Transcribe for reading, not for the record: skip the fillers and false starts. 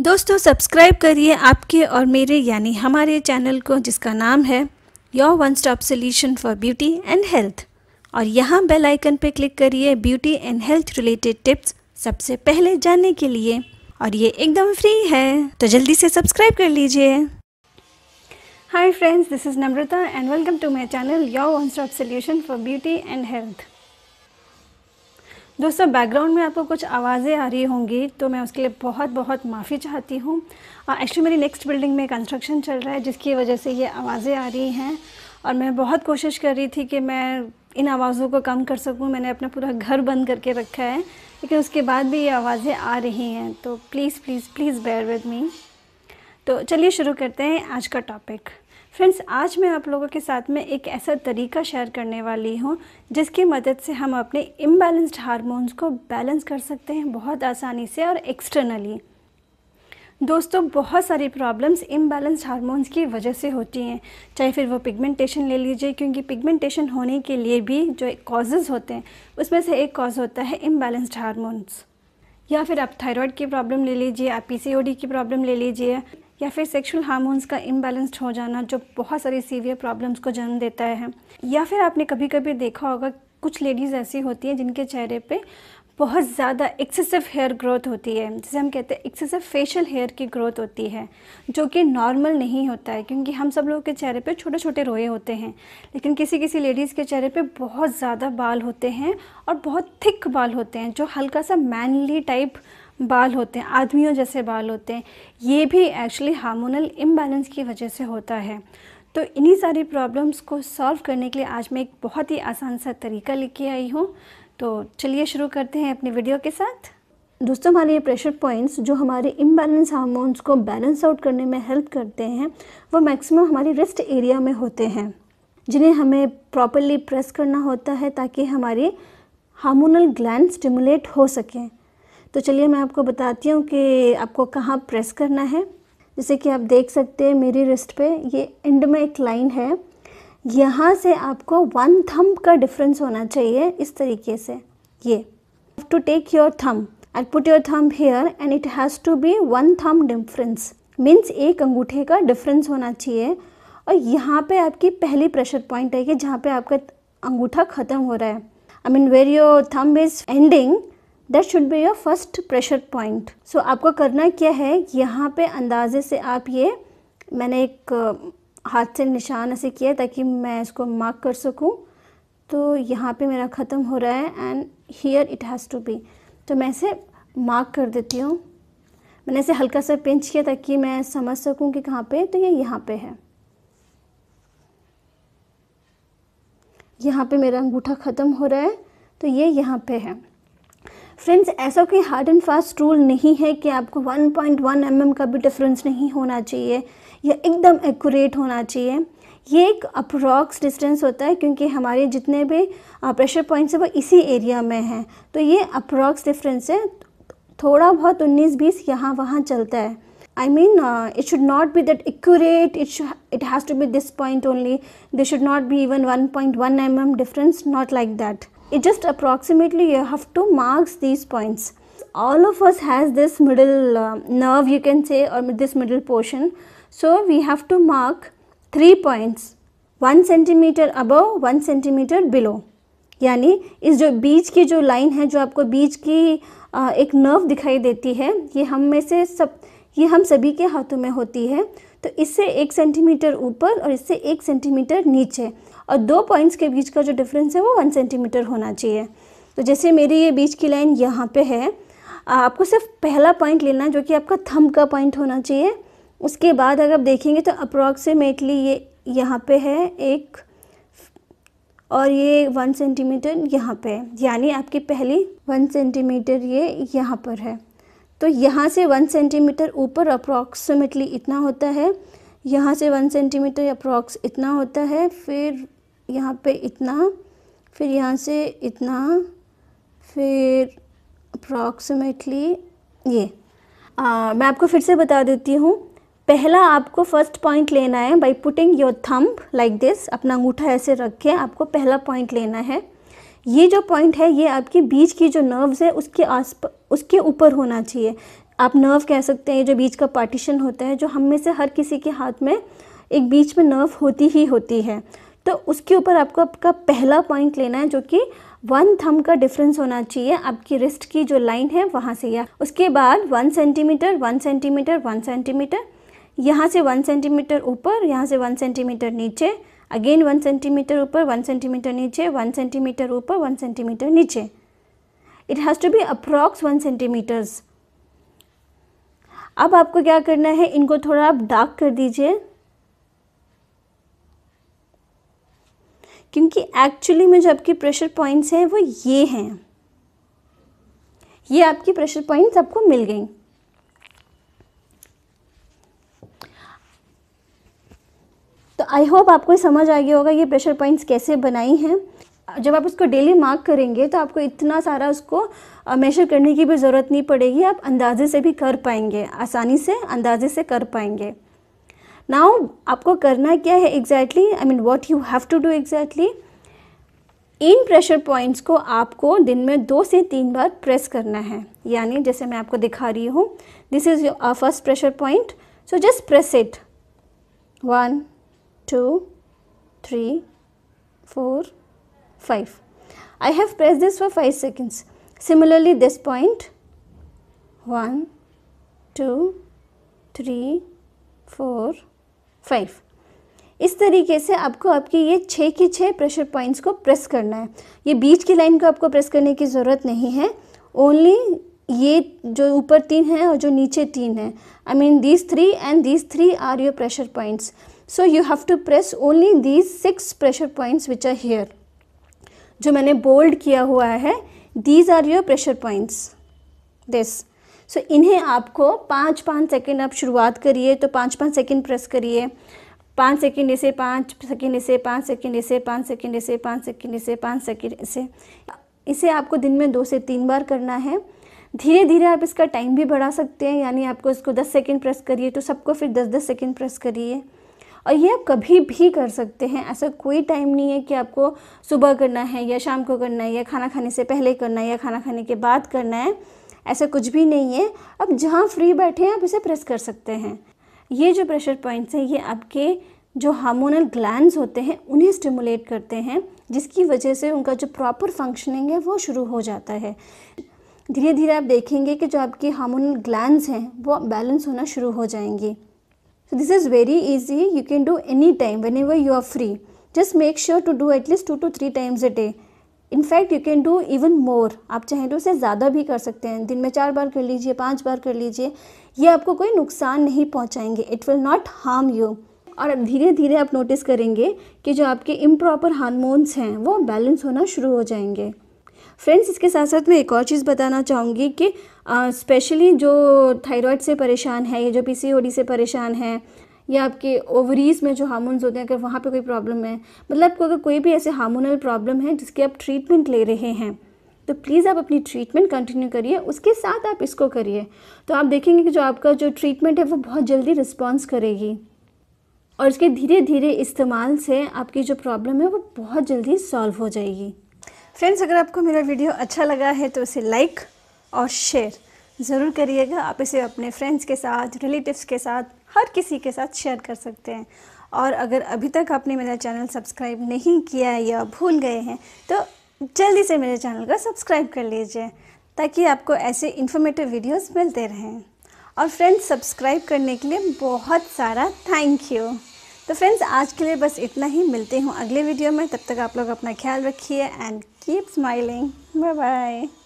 दोस्तों सब्सक्राइब करिए आपके और मेरे यानी हमारे चैनल को जिसका नाम है your one stop solution for beauty and health. और यहाँ बेल आइकन पे क्लिक करिए beauty and health related tips सबसे पहले जानने के लिए, और ये एकदम फ्री है, तो जल्दी से सब्सक्राइब कर लीजिए। Hi friends, this is Namrata and welcome to my channel your one stop solution for beauty and health. दोस्तों बैकग्राउंड में आपको कुछ आवाज़ें आ रही होंगी तो मैं उसके लिए बहुत माफ़ी चाहती हूँ। एक्चुअली मेरी नेक्स्ट बिल्डिंग में कंस्ट्रक्शन चल रहा है जिसकी वजह से ये आवाज़ें आ रही हैं, और मैं बहुत कोशिश कर रही थी कि मैं इन आवाज़ों को कम कर सकूँ। मैंने अपना पूरा घर बंद करके रखा है, लेकिन उसके बाद भी ये आवाज़ें आ रही हैं, तो प्लीज़ बेयर विद मी। तो चलिए शुरू करते हैं आज का टॉपिक। फ्रेंड्स, आज मैं आप लोगों के साथ में एक ऐसा तरीका शेयर करने वाली हूँ जिसकी मदद से हम अपने इम्बैलेंस्ड हार्मोन्स को बैलेंस कर सकते हैं बहुत आसानी से और एक्सटर्नली। दोस्तों बहुत सारी प्रॉब्लम्स इम्बैलेंस्ड हार्मोन्स की वजह से होती हैं, चाहे फिर वो पिगमेंटेशन ले लीजिए, क्योंकि पिगमेंटेशन होने के लिए भी जो कॉजेज़ होते हैं उसमें से एक कॉज होता है इम्बैलेंस्ड हार्मोन्स। या फिर आप थायराइड की प्रॉब्लम ले लीजिए, आप पीसीओडी की प्रॉब्लम ले लीजिए, या फिर सेक्सुअल हार्मोन्स का इम्बैलेंस्ड हो जाना जो बहुत सारी सीवियर प्रॉब्लम्स को जन्म देता है। या फिर आपने कभी कभी देखा होगा कुछ लेडीज़ ऐसी होती हैं जिनके चेहरे पे बहुत ज़्यादा एक्सेसिव हेयर ग्रोथ होती है, जिसे हम कहते हैं एक्सेसिव फेशियल हेयर की ग्रोथ होती है, जो कि नॉर्मल नहीं होता है, क्योंकि हम सब लोगों के चेहरे पे छोटे छोटे रोए होते हैं, लेकिन किसी लेडीज़ के चेहरे पे बहुत ज़्यादा बाल होते हैं और बहुत थिक बाल होते हैं, जो हल्का सा मैनली टाइप बाल होते हैं, आदमियों जैसे बाल होते हैं। ये भी एक्चुअली हार्मोनल इम्बैलेंस की वजह से होता है। तो इन्हीं सारी प्रॉब्लम्स को सॉल्व करने के लिए आज मैं एक बहुत ही आसान सा तरीका लेके आई हूँ। तो चलिए शुरू करते हैं अपनी वीडियो के साथ। दोस्तों, हमारे ये प्रेशर पॉइंट्स जो हमारे इम्बैलेंस हार्मोन्स को बैलेंस आउट करने में हेल्प करते हैं, वो मैक्सिमम हमारी रिस्ट एरिया में होते हैं, जिन्हें हमें प्रॉपरली प्रेस करना होता है ताकि हमारी हार्मोनल ग्लैंड स्टिमुलेट हो सकें। तो चलिए मैं आपको बताती हूँ कि आपको कहाँ प्रेस करना है। जैसे कि आप देख सकते हैं मेरी रिस्ट पे ये एंड में एक लाइन है, यहाँ से आपको 1 थंब का डिफरेंस होना चाहिए। इस तरीके से ये to take your thumb and put your thumb here and it has to be 1 thumb difference, means एक अंगूठे का डिफरेंस होना चाहिए। और यहाँ पे आपकी पहली प्रेशर पॉइंट है कि जहाँ पे आपका अंगूठा ख़त्म हो रहा है, I mean where your thumb is ending, that should be your first pressure point. So आपको करना क्या है, यहाँ पे अंदाजे से आप ये, मैंने एक हाथ से निशान ऐसे किया ताकि मैं इसको मार्क कर सकूँ। तो यहाँ पे मेरा ख़त्म हो रहा है and here it has to be, तो मैं इसे मार्क कर देती हूँ। मैंने इसे हल्का सा पिंच किया ताकि मैं समझ सकूँ कि कहाँ पे, तो ये यहाँ पे है। यहाँ पे मेरा अंगूठा ख़त्म हो रहा है, तो ये यहाँ पे है। फ्रेंड्स, ऐसा कोई हार्ड एंड फास्ट रूल नहीं है कि आपको 1.1 mm का भी डिफरेंस नहीं होना चाहिए या एकदम एक्यूरेट होना चाहिए। ये एक अप्रॉक्स डिस्टेंस होता है, क्योंकि हमारे जितने भी प्रेशर पॉइंट्स हैं वो इसी एरिया में हैं, तो ये अप्रॉक्स डिफरेंस है। थोड़ा बहुत 19-20 यहाँ वहाँ चलता है। I mean, it should not be that accurate. It has to be this point only. There should not be even 1.1 mm difference. Not like that. It just approximately you have to mark these points. All of us has this middle nerve, you can say, or this middle portion. So we have to mark 3 points, 1 centimeter above, 1 centimeter below. यानी इस जो बीच की जो line है, जो आपको बीच की एक नर्व दिखाई देती है, ये हम सभी के हाथों में होती है। तो इससे 1 सेंटीमीटर ऊपर और इससे 1 सेंटीमीटर नीचे, और 2 पॉइंट्स के बीच का जो डिफरेंस है वो 1 सेंटीमीटर होना चाहिए। तो जैसे मेरी ये बीच की लाइन यहाँ पे है, आपको सिर्फ पहला पॉइंट लेना है जो कि आपका थंब का पॉइंट होना चाहिए। उसके बाद अगर आप देखेंगे तो अप्रॉक्सीमेटली ये यहाँ पे है एक, और ये 1 सेंटीमीटर यहाँ पे है, यानी आपकी पहली 1 सेंटीमीटर ये यहाँ पर है। तो यहाँ से 1 सेंटीमीटर ऊपर अप्रॉक्सीमेटली इतना होता है, यहाँ से 1 सेंटीमीटर अप्रॉक्स इतना होता है, फिर यहाँ पे इतना, फिर यहाँ से इतना, फिर अप्रॉक्सीमेटली ये। मैं आपको फिर से बता देती हूँ। पहला आपको फर्स्ट पॉइंट लेना है by putting your thumb like this, अपना अंगूठा ऐसे रख के आपको पहला पॉइंट लेना है। ये जो पॉइंट है ये आपके बीच की जो नर्व्स है उसके ऊपर होना चाहिए। आप नर्व कह सकते हैं, जो बीच का पार्टीशन होता है, जो हम में से हर किसी के हाथ में एक बीच में नर्व होती ही होती है। तो उसके ऊपर आपको आपका पहला पॉइंट लेना है, जो कि 1 थंब का डिफरेंस होना चाहिए आपकी रिस्ट की जो लाइन है वहाँ से। या उसके बाद 1 सेंटीमीटर 1 सेंटीमीटर 1 सेंटीमीटर, यहाँ से 1 सेंटीमीटर ऊपर, यहाँ से 1 सेंटीमीटर नीचे, अगेन 1 सेंटीमीटर ऊपर 1 सेंटीमीटर नीचे, 1 सेंटीमीटर ऊपर 1 सेंटीमीटर नीचे। It has to be approx 1 centimetres. अब आपको क्या करना है, इनको थोड़ा आप डार्क कर दीजिए, क्योंकि एक्चुअली में जो आपकी प्रेशर पॉइंट्स हैं वो ये हैं। ये आपकी प्रेशर पॉइंट्स आपको मिल गई। तो आई होप आपको समझ आ गया होगा ये प्रेशर पॉइंट्स कैसे बनाई हैं। जब आप उसको डेली मार्क करेंगे तो आपको इतना सारा उसको मेजर करने की भी ज़रूरत नहीं पड़ेगी, आप अंदाजे से भी कर पाएंगे, आसानी से अंदाजे से कर पाएंगे। नाउ आपको करना क्या है exactly, I mean what you have to do exactly, इन प्रेशर पॉइंट्स को आपको दिन में 2 से 3 बार प्रेस करना है। यानी जैसे मैं आपको दिखा रही हूँ, this is your first pressure point, so just press it 1 2 3 4 5. I have pressed this for 5 seconds. Similarly this point 1 2 3 4 5. इस तरीके से आपको आपके ये 6 के 6 प्रेशर पॉइंट्स को प्रेस करना है। ये बीच की लाइन को आपको प्रेस करने की ज़रूरत नहीं है, ओनली ये जो ऊपर 3 हैं और जो नीचे 3 हैं, I mean these 3 and these 3 are your pressure points. So you have to press only these 6 pressure points which are here. जो मैंने बोल्ड किया हुआ है, these are your pressure points this. So इन्हें आपको 5-5 सेकेंड आप शुरुआत करिए तो 5-5 सेकेंड प्रेस करिए, 5 सेकेंड इसे, 5 सेकेंड इसे, 5 सेकेंड इसे, 5 सेकेंड इसे, 5 सेकेंड इसे, 5 सेकेंड इसे। इसे आपको दिन में 2 से 3 बार करना है। धीरे धीरे आप इसका टाइम भी बढ़ा सकते हैं, यानी आपको इसको 10 सेकेंड प्रेस करिए तो सबको फिर 10-10 सेकेंड प्रेस करिए। और ये आप कभी भी कर सकते हैं, ऐसा कोई टाइम नहीं है कि आपको सुबह करना है या शाम को करना है या खाना खाने से पहले करना है या खाना खाने के बाद करना है, ऐसा कुछ भी नहीं है। अब जहाँ फ्री बैठे हैं आप इसे प्रेस कर सकते हैं। ये जो प्रेशर पॉइंट्स हैं ये आपके जो हार्मोनल ग्लैंड्स होते हैं उन्हें स्टिमुलेट करते हैं, जिसकी वजह से उनका जो प्रॉपर फंक्शनिंग है वो शुरू हो जाता है। धीरे धीरे आप देखेंगे कि जो आपकी हार्मोनल ग्लैंड्स हैं वो बैलेंस होना शुरू हो जाएंगी। So this is very easy, you can do any time whenever you are free. Just make sure to do at least 2 to 3 times a day. In fact you can do even more. आप चाहें तो उसे ज़्यादा भी कर सकते हैं, दिन में 4 बार कर लीजिए, 5 बार कर लीजिए, ये आपको कोई नुकसान नहीं पहुंचाएंगे, it will not harm you. और अब धीरे धीरे आप नोटिस करेंगे कि जो आपके इम्प्रॉपर हार्मोन्स हैं वो बैलेंस होना शुरू हो जाएंगे। फ्रेंड्स, इसके साथ साथ मैं एक और चीज़ बताना चाहूँगी कि स्पेशली जो थायराइड से परेशान है या जो पीसीओडी से परेशान है या आपके ओवरीज़ में जो हार्मोन्स होते हैं, अगर वहाँ पे कोई प्रॉब्लम है, मतलब आपको अगर कोई भी ऐसे हार्मोनल प्रॉब्लम है जिसकी आप ट्रीटमेंट ले रहे हैं, तो प्लीज़ आप अपनी ट्रीटमेंट कंटिन्यू करिए, उसके साथ आप इसको करिए। तो आप देखेंगे कि जो आपका जो ट्रीटमेंट है वो बहुत जल्दी रिस्पॉन्स करेगी और इसके धीरे धीरे इस्तेमाल से आपकी जो प्रॉब्लम है वो बहुत जल्दी सॉल्व हो जाएगी। फ्रेंड्स, अगर आपको मेरा वीडियो अच्छा लगा है तो इसे लाइक और शेयर ज़रूर करिएगा। आप इसे अपने फ्रेंड्स के साथ, रिलेटिव्स के साथ, हर किसी के साथ शेयर कर सकते हैं। और अगर अभी तक आपने मेरा चैनल सब्सक्राइब नहीं किया है या भूल गए हैं तो जल्दी से मेरे चैनल को सब्सक्राइब कर लीजिए, ताकि आपको ऐसे इन्फॉर्मेटिव वीडियोस मिलते रहें। और फ्रेंड्स, सब्सक्राइब करने के लिए बहुत सारा थैंक यू। तो फ्रेंड्स, आज के लिए बस इतना ही, मिलते हूँ अगले वीडियो में। तब तक आप लोग अपना ख्याल रखिए and keep smiling. Bye bye.